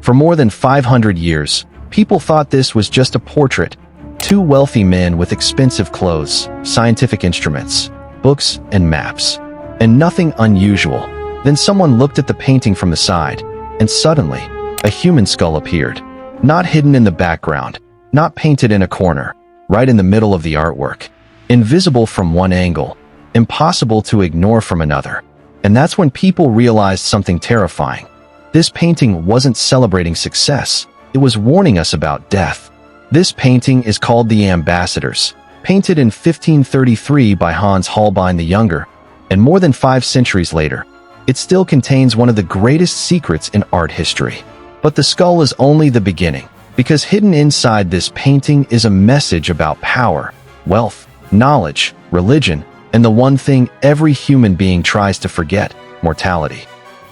For more than 500 years, people thought this was just a portrait. Two wealthy men with expensive clothes, scientific instruments, books, and maps. And nothing unusual. Then someone looked at the painting from the side, and suddenly, a human skull appeared. Not hidden in the background, not painted in a corner, right in the middle of the artwork. Invisible from one angle, impossible to ignore from another. And that's when people realized something terrifying. This painting wasn't celebrating success, it was warning us about death. This painting is called The Ambassadors, painted in 1533 by Hans Holbein the Younger, and more than 5 centuries later, it still contains one of the greatest secrets in art history. But the skull is only the beginning, because hidden inside this painting is a message about power, wealth, knowledge, religion, and the one thing every human being tries to forget, mortality.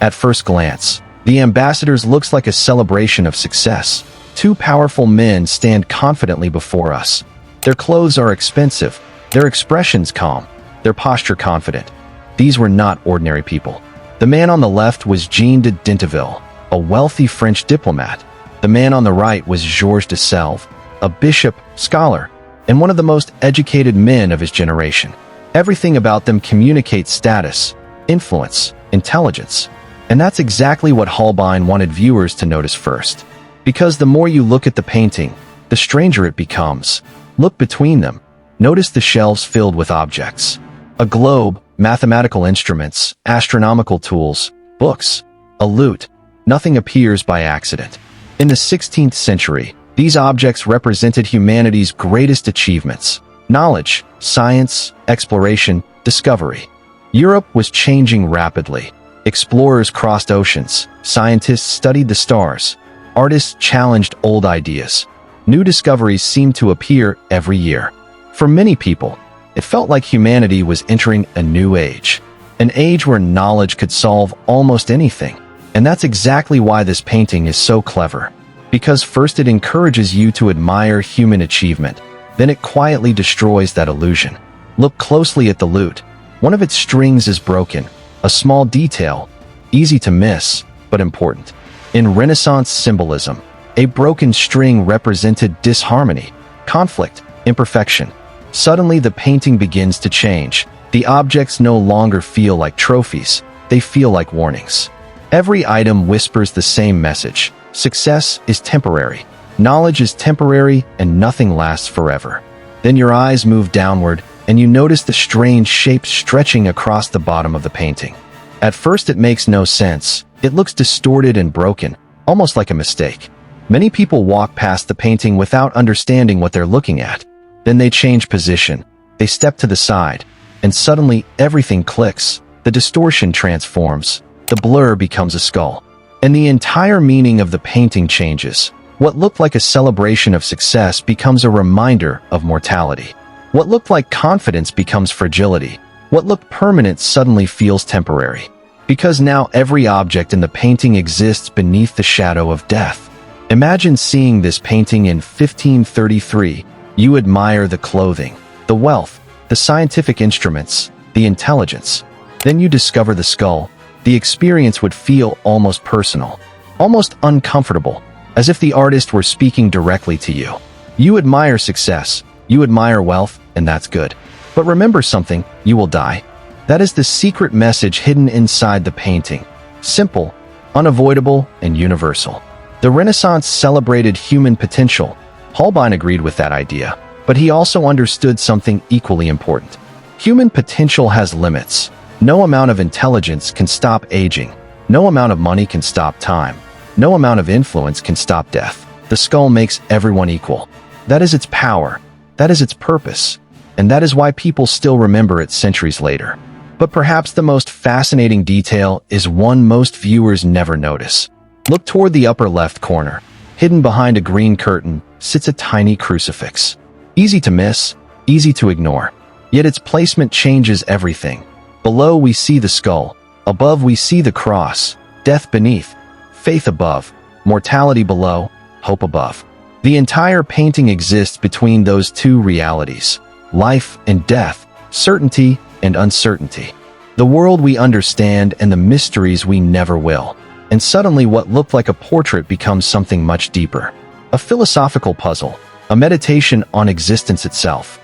At first glance, The Ambassadors looks like a celebration of success. Two powerful men stand confidently before us. Their clothes are expensive, their expressions calm, their posture confident. These were not ordinary people. The man on the left was Jean de Dinteville, a wealthy French diplomat. The man on the right was Georges de Selve, a bishop, scholar, and one of the most educated men of his generation. Everything about them communicates status, influence, intelligence. And that's exactly what Holbein wanted viewers to notice first. Because the more you look at the painting, the stranger it becomes. Look between them. Notice the shelves filled with objects. A globe, mathematical instruments, astronomical tools, books, a lute. Nothing appears by accident. In the 16th century, these objects represented humanity's greatest achievements: knowledge, science, exploration, discovery. Europe was changing rapidly. Explorers crossed oceans, scientists studied the stars, artists challenged old ideas. New discoveries seemed to appear every year. For many people, it felt like humanity was entering a new age, an age where knowledge could solve almost anything. And that's exactly why this painting is so clever. Because first it encourages you to admire human achievement, then it quietly destroys that illusion. Look closely at the lute. One of its strings is broken, a small detail, easy to miss, but important. In Renaissance symbolism, a broken string represented disharmony, conflict, imperfection. Suddenly the painting begins to change. The objects no longer feel like trophies, they feel like warnings. Every item whispers the same message: success is temporary, knowledge is temporary, and nothing lasts forever. Then your eyes move downward, and you notice the strange shape stretching across the bottom of the painting. At first it makes no sense. It looks distorted and broken, almost like a mistake. Many people walk past the painting without understanding what they're looking at. Then they change position, they step to the side, and suddenly everything clicks. The distortion transforms, the blur becomes a skull. And the entire meaning of the painting changes. What looked like a celebration of success becomes a reminder of mortality. What looked like confidence becomes fragility. What looked permanent suddenly feels temporary. Because now every object in the painting exists beneath the shadow of death. Imagine seeing this painting in 1533. You admire the clothing, the wealth, the scientific instruments, the intelligence. Then you discover the skull. The experience would feel almost personal, almost uncomfortable, as if the artist were speaking directly to you. You admire success, you admire wealth, and that's good. But remember something: you will die. That is the secret message hidden inside the painting. Simple, unavoidable, and universal. The Renaissance celebrated human potential. Holbein agreed with that idea, but he also understood something equally important. Human potential has limits. No amount of intelligence can stop aging. No amount of money can stop time. No amount of influence can stop death. The skull makes everyone equal. That is its power. That is its purpose. And that is why people still remember it centuries later. But perhaps the most fascinating detail is one most viewers never notice. Look toward the upper left corner. Hidden behind a green curtain sits a tiny crucifix. Easy to miss, easy to ignore. Yet its placement changes everything. Below we see the skull. Above we see the cross. Death beneath. Faith above. Mortality below. Hope above. The entire painting exists between those two realities. Life and death. Certainty and uncertainty. The world we understand and the mysteries we never will. and suddenly what looked like a portrait becomes something much deeper. A philosophical puzzle, a meditation on existence itself.